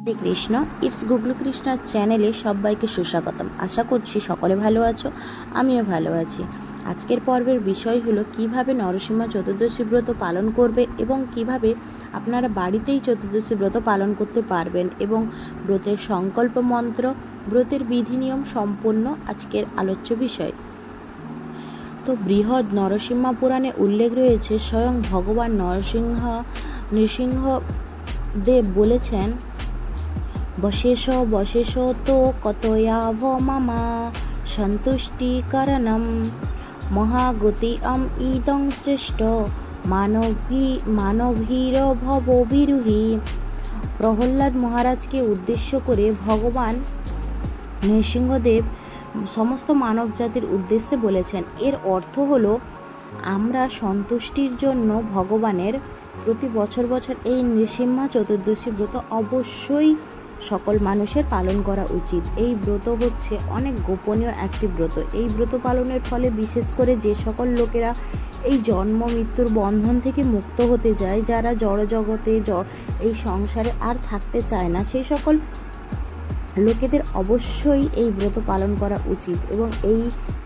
হরে Krishna. It's গুগলু কৃষ্ণার চ্যানেলে সবাইকে সুস্বাগতম। আশা করছি সকলে ভালো আছো, আমিও ভালো আছি। আজকের পর্বের বিষয় হলো কিভাবে নরসিংহ চতুর্দশী ব্রত পালন করবে এবং কিভাবে আপনারা বাড়িতেই চতুর্দশী ব্রত পালন করতে পারবেন এবং ব্রতের সংকল্প মন্ত্র, ব্রতের বিধি নিয়ম সম্পন্ন আজকের আলোচ্য বিষয়। তো বৃহৎ নরসিংহ পুরাণে উল্লেখ রয়েছে, স্বয়ং ভগবান নৃসিংহদেব বলেছেন, বশেষ তো কতয়াভ মামা সন্তুষ্টিকরণম মহাগতি ইদং শ্রেষ্ঠ মানভীর ভববিরূহী। প্রহ্লাদ মহারাজকে উদ্দেশ্য করে ভগবান নৃসিংহদেব সমস্ত মানব জাতির উদ্দেশ্যে বলেছেন। এর অর্থ হলো, আমরা সন্তুষ্টির জন্য ভগবানের প্রতি বছর এই নৃসিংহ চতুর্দশী ব্রত অবশ্যই সকল মানুষের পালন করা উচিত। এই ব্রত হচ্ছে অনেক গোপনীয় একটি ব্রত। এই ব্রত পালনের ফলে বিশেষ করে যে সকল লোকেরা এই জন্ম মৃত্যুর বন্ধন থেকে মুক্ত হতে যায়, যারা জড় জগতে এই সংসারে আর থাকতে চায় না, সেই সকল লোকেদের অবশ্যই এই ব্রত পালন করা উচিত। এবং এই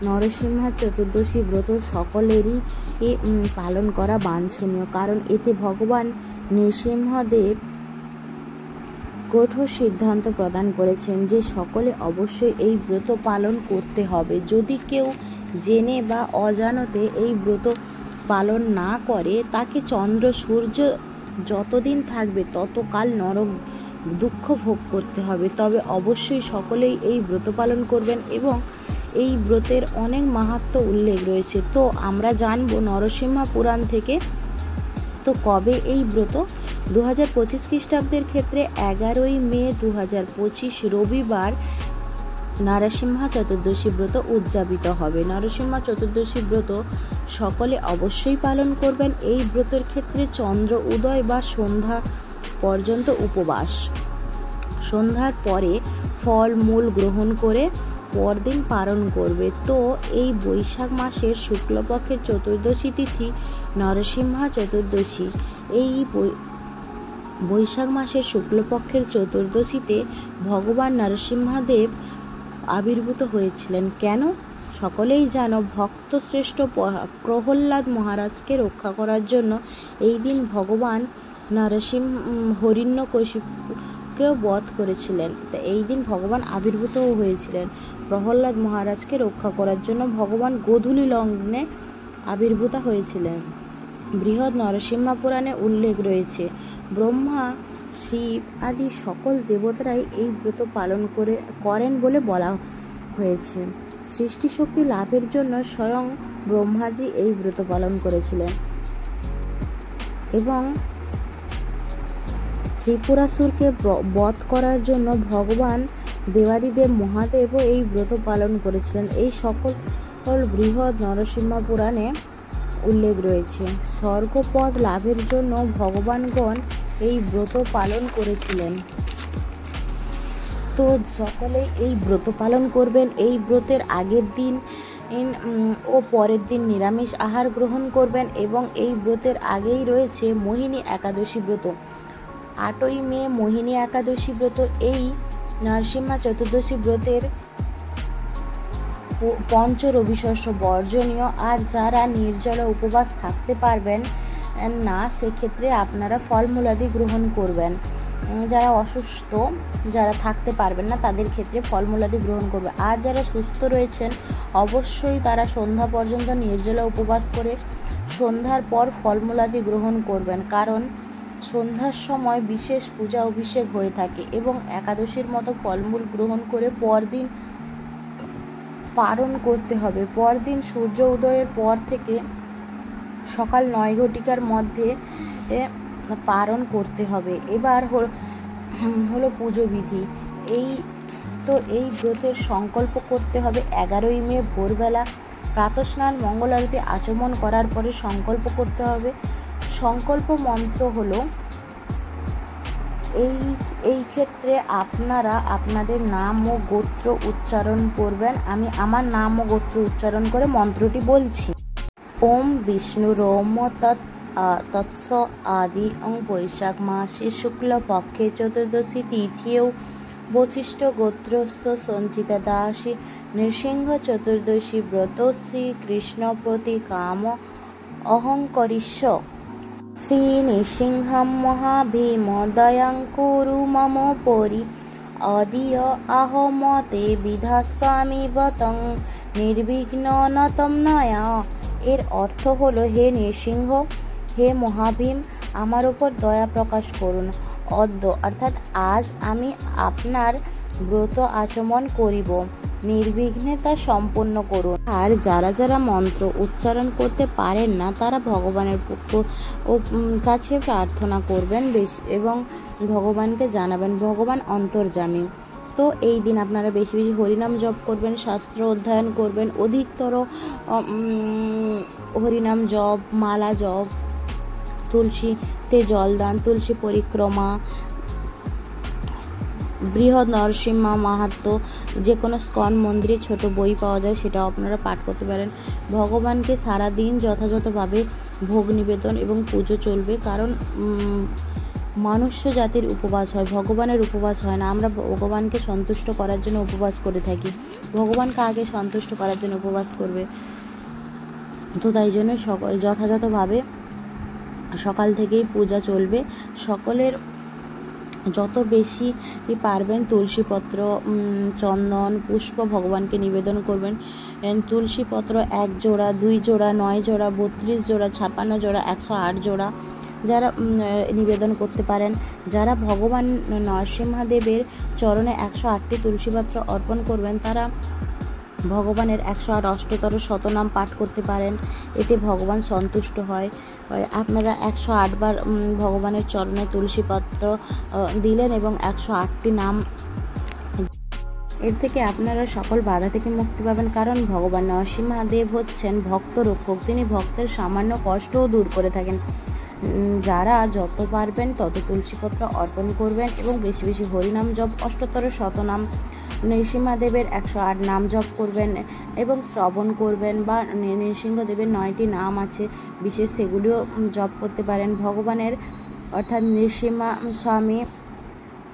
নরসিংহ চতুর্দশী ব্রত সকলেরই পালন করা বাঞ্ছনীয়, কারণ এতে ভগবান নৃসিংহদেব কঠোর সিদ্ধান্ত প্রদান করেছেন যে সকলে অবশ্যই এই ব্রত পালন করতে হবে। যদি কেউ জেনে বা অজানতে এই ব্রত পালন না করে, তাকে চন্দ্র সূর্য যতদিন থাকবে ততকাল নরক দুঃখ ভোগ করতে হবে। তবে অবশ্যই সকলেই এই ব্রত পালন করবেন এবং এই ব্রতের অনেক মাহাত্ম্য উল্লেখ রয়েছে। তো আমরা জানবো নরসিংহ পুরাণ থেকে। তো কবে এই ব্রত? 2025 খ্রিস্টাব্দের ক্ষেত্রে 11ই মে 2025 রবিবার নরসিংহ চতুর্দশী ব্রত উদযাপিত হবে। নরসিংহ চতুর্দশী ব্রত সকলে অবশ্যই পালন করবেন। এই ব্রতের ক্ষেত্রে চন্দ্র উদয় বা সন্ধ্যা পর্যন্ত উপবাস, সন্ধ্যার পরে ফল মূল গ্রহণ করে পরদিন পালন করবে। তো এই বৈশাখ মাসের শুক্লপক্ষের চতুর্দশী তিথি নরসিংহ চতুর্দশী। এই বৈশাখ মাসের শুক্লপক্ষের চতুর্দশীতে ভগবান নরসিংহদেব আবির্ভূত হয়েছিলেন। কেন? সকলেই জানো, ভক্ত শ্রেষ্ঠ প্রহ্লাদ মহারাজকে রক্ষা করার জন্য এই দিন ভগবান হিরণ্যকশিপুকেও বধ করেছিলেন। তা এই দিন ভগবান আবির্ভূতও হয়েছিলেন। প্রহ্লাদ মহারাজকে রক্ষা করার জন্য ভগবান গোধূলি লগ্নে আবির্ভূত হয়েছিলেন। বৃহৎ নরসিংহ পুরাণে উল্লেখ রয়েছে, ব্রহ্মা, শিব আদি সকল দেবতারাই এই ব্রত পালন করেন বলে বলা হয়েছে। সৃষ্টিশক্তি লাভের জন্য স্বয়ং ব্রহ্মাজি এই ব্রত পালন করেছিলেন এবং ত্রিপুরাসুরকে বধ করার জন্য ভগবান দেবাদিদেব মহাদেবও এই ব্রত পালন করেছিলেন। এই সকল বৃহৎ নরসিংহ পুরাণে উল্লেখ রয়েছে। স্বর্গপদ লাভের জন্য ভগবানগণ এই ব্রত পালন করেছিলেন। তো সকলে এই ব্রত পালন করবেন। এই ব্রতের আগের দিন ও পরের দিন নিরামিষ আহার গ্রহণ করবেন এবং এই ব্রতের আগেই রয়েছে মোহিনী একাদশী ব্রত। 8ই মে মোহিনী একাদশী ব্রত। এই নরসিংহ চতুর্দশী ব্রতের পঞ্চ রবিশস্য বর্জনীয়। আর যারা নির্জলা উপবাস থাকতে পারবেন না, সেক্ষেত্রে আপনারা ফলমূলাদি গ্রহণ করবেন। যারা অসুস্থ, যারা থাকতে পারবেন না, তাদের ক্ষেত্রে ফলমূলাদি গ্রহণ করবে। আর যারা সুস্থ রয়েছেন, অবশ্যই তারা সন্ধ্যা পর্যন্ত নির্জলা উপবাস করে সন্ধ্যার পর ফলমূলাদি গ্রহণ করবেন, কারণ সন্ধ্যার সময় বিশেষ পূজা অভিষেক হয়ে থাকে এবং একাদশীর মতো ফলমূল গ্রহণ করে পরদিন পালন করতে হবে। পরদিন সূর্য উদয়ের পর থেকে সকাল 9 ঘটিকার মধ্যে পালন করতে হবে। এবার হলো পুজো বিধি। এই ব্রতের সংকল্প করতে হবে 11ই মে ভোরবেলা প্রাতঃস্নান, মঙ্গল আরতি আচমন করার পরে সংকল্প করতে হবে। সংকল্প মন্ত্র হলো, এই ক্ষেত্রে আপনারা আপনাদের নাম ও গোত্র উচ্চারণ করবেন। আমি আমার নাম ও গোত্র উচ্চারণ করে মন্ত্রটি বলছি। ওম বিষ্ণুরোম তৎ তৎস আদি বৈশাখ মাসে শুক্লপক্ষে চতুর্দশী তিথিও বশিষ্ঠ গোত্রস্য সঞ্চিতা দাসী নৃসিংহ চতুর্দশী ব্রত শ্রীকৃষ্ণ প্রতি কাম অহংকরিষ্য শ্রী নৃসিংহম মহাভীম দয়াং কুরু মম পরি অদিয় আহমতে বিধাস্বামী বতং নির্বিঘ্ন নতম নয়া। এর অর্থ হলো, হে নৃসিংহ, হে মহাভীম, আমার উপর দয়া প্রকাশ করুন। অদ্য অর্থাৎ আজ আমি আপনার ব্রত আচমন করিব, নির্বিঘ্নে তা সম্পন্ন করুন। আর যারা যারা মন্ত্র উচ্চারণ করতে পারেন না তারা ভগবানের কাছে প্রার্থনা করবেন এবং ভগবানকে জানাবেন, ভগবান অন্তর্যামী। তো এই দিন আপনারা বেশি বেশি হরিনাম জপ করবেন, শাস্ত্র অধ্যয়ন করবেন, অধিকতর হরিনাম জপ, মালা জপ, তুলসীতে জলদান, তুলসী পরিক্রমা, বৃহৎ নরসিংহ মাহাত্ম্য, যে কোনো স্কন মন্দিরে ছোট বই পাওয়া যায়, সেটাও আপনারা পাঠ করতে পারেন। ভগবানকে সারাদিন যথাযথভাবে ভোগ নিবেদন এবং পুজো চলবে, কারণ মনুষ্য জাতির উপবাস হয়, ভগবানের উপবাস হয় না। আমরা ভগবানকে সন্তুষ্ট করার জন্য উপবাস করে থাকি, ভগবান কাকে সন্তুষ্ট করার জন্য উপবাস করবে? তো তাই জন্য যথাযথভাবে সকাল থেকেই পূজা চলবে। সকলের যত বেশি পারবেন তুলসীপত্র, চন্দন, পুষ্প ভগবানকে নিবেদন করবেন। তুলসীপত্র 1 জোড়া, 2 জোড়া, 9 জোড়া, 32 জোড়া, 56 জোড়া, 108 জোড়া যারা নিবেদন করতে পারেন। যারা ভগবান নরসিংহদেবের চরণে 108টি তুলসীপত্র অর্পণ করবেন, তারা ভগবানের 108 অষ্টতর শতনাম পাঠ করতে পারেন, এতে ভগবান সন্তুষ্ট হয়। আপনারা 108 বার ভগবানের চরণে তুলসীপত্র দিলেন এবং 108টি নাম, এর থেকে আপনারা সকল বাধা থেকে মুক্তি পাবেন। কারণ ভগবান নরসিংহদেব হচ্ছেন ভক্ত রক্ষক, তিনি ভক্তের সামান্য কষ্টও দূর করে থাকেন। যারা যত পারবেন তত তুলসীপত্র অর্পণ করবেন এবং বেশি বেশি হরিনাম জপ, অষ্টতর শতনাম, নৃসিংহদেবের 108 নাম জপ করবেন এবং শ্রবণ করবেন, বা নৃসিংহদেবের 9টি নাম আছে বিশেষ, সেগুলিও জপ করতে পারেন। ভগবানের অর্থাৎ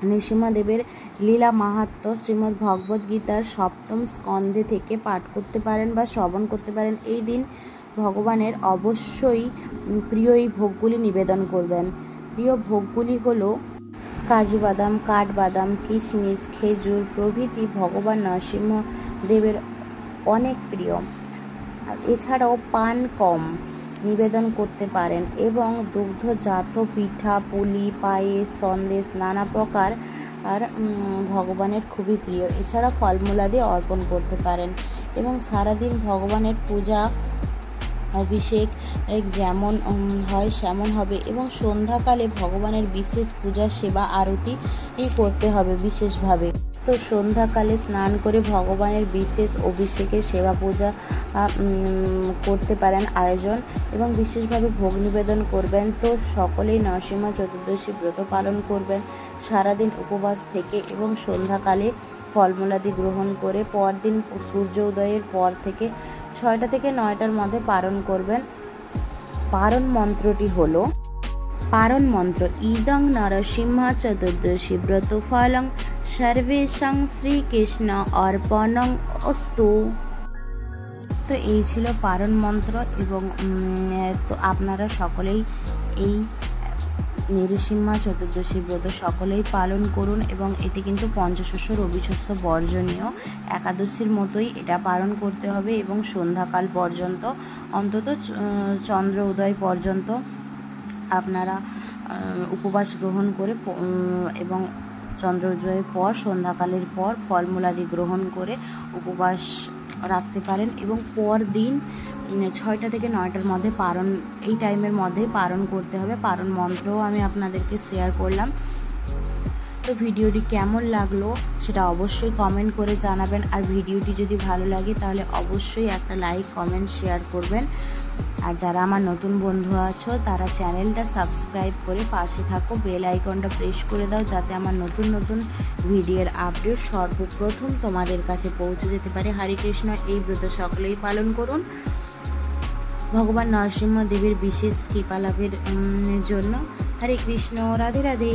নৃসিংহদেবের লীলা মাহাত্ম্য শ্রীমদ্ ভগবদ গীতার 7ম স্কন্ধে থেকে পাঠ করতে পারেন বা শ্রবণ করতে পারেন। এই দিন ভগবানের অবশ্যই প্রিয় এই ভোগগুলি নিবেদন করবেন। প্রিয় ভোগগুলি হলো কাজু বাদাম, কাঠবাদাম, কিশমিশ, খেজুর প্রভৃতি ভগবান নরসিংহদেবের অনেক প্রিয়। এছাড়াও পান কম নিবেদন করতে পারেন এবং দুগ্ধজাত পিঠা, পুলি, পায়েস, সন্দেশ নানা প্রকার আর ভগবানের খুবই প্রিয়। এছাড়া ফলমূলাদি অর্পণ করতে পারেন এবং সারাদিন ভগবানের পূজা অভিষেক যেমন হয় সেমন হবে এবং সন্ধ্যাকালে ভগবানের বিশেষ পূজা, সেবা, আরতি করতে হবে বিশেষভাবে। তো সন্ধ্যাকালে স্নান করে ভগবানের বিশেষ অভিষেকের সেবা পূজা করতে পারেন আয়োজন এবং বিশেষভাবে ভোগ নিবেদন করবেন। তো সকলেই নরসিংহ চতুর্দশী ব্রত পালন করবেন সারাদিন উপবাস থেকে এবং সন্ধ্যাকালে ফলমূলাদি গ্রহণ করে পরদিন সূর্য উদয়ের পর থেকে 6টা থেকে 9টার মধ্যে পারণ করবেন। পারণ মন্ত্রটি হলো, পারণ মন্ত্র ইদং নরসিংহ চতুর্দশী ব্রত ফলং সর্বেষাং শ্রীকৃষ্ণ অর্পণং অস্তু। তো এই ছিল পারণ মন্ত্র এবং তো আপনারা সকলেই এই নৃসিংহ চতুর্দশী ব্রত সকলেই পালন করুন এবং এটি কিন্তু পঞ্চশস্য রবিশস্য বর্জনীয় একাদশীর মতোই এটা পালন করতে হবে এবং সন্ধ্যাকাল পর্যন্ত, অন্তত চন্দ্র উদয় পর্যন্ত আপনারা উপবাস গ্রহণ করে এবং চন্দ্র উদয়ের পর সন্ধ্যাকালের পর ফলমূলাদি গ্রহণ করে উপবাস রাখতে পারেন এবং পরদিন 6টা থেকে 9টার মধ্যে পারণ, এই টাইমের মধ্যে পারণ করতে হবে। পারণ মন্ত্রও আমি আপনাদেরকে শেয়ার করলাম। তো ভিডিওটি কেমন লাগলো সেটা অবশ্যই কমেন্ট করে জানাবেন, আর ভিডিওটি যদি ভালো লাগে তাহলে অবশ্যই একটা লাইক, কমেন্ট, শেয়ার করবেন। আর যারা আমার নতুন বন্ধু আছো তারা চ্যানেলটা সাবস্ক্রাইব করে পাশে থাকো, বেল আইকনটা প্রেস করে দাও যাতে আমার নতুন নতুন ভিডিওর আপডেট সর্বপ্রথম তোমাদের কাছে পৌঁছে যেতে পারে। হরে কৃষ্ণ। এই ব্রত সকলেই পালন করুন। ভগবান নরসিংহ দেবের বিশেষ কৃপা লাভের জন্য। হরে কৃষ্ণ, রাধে রাধে।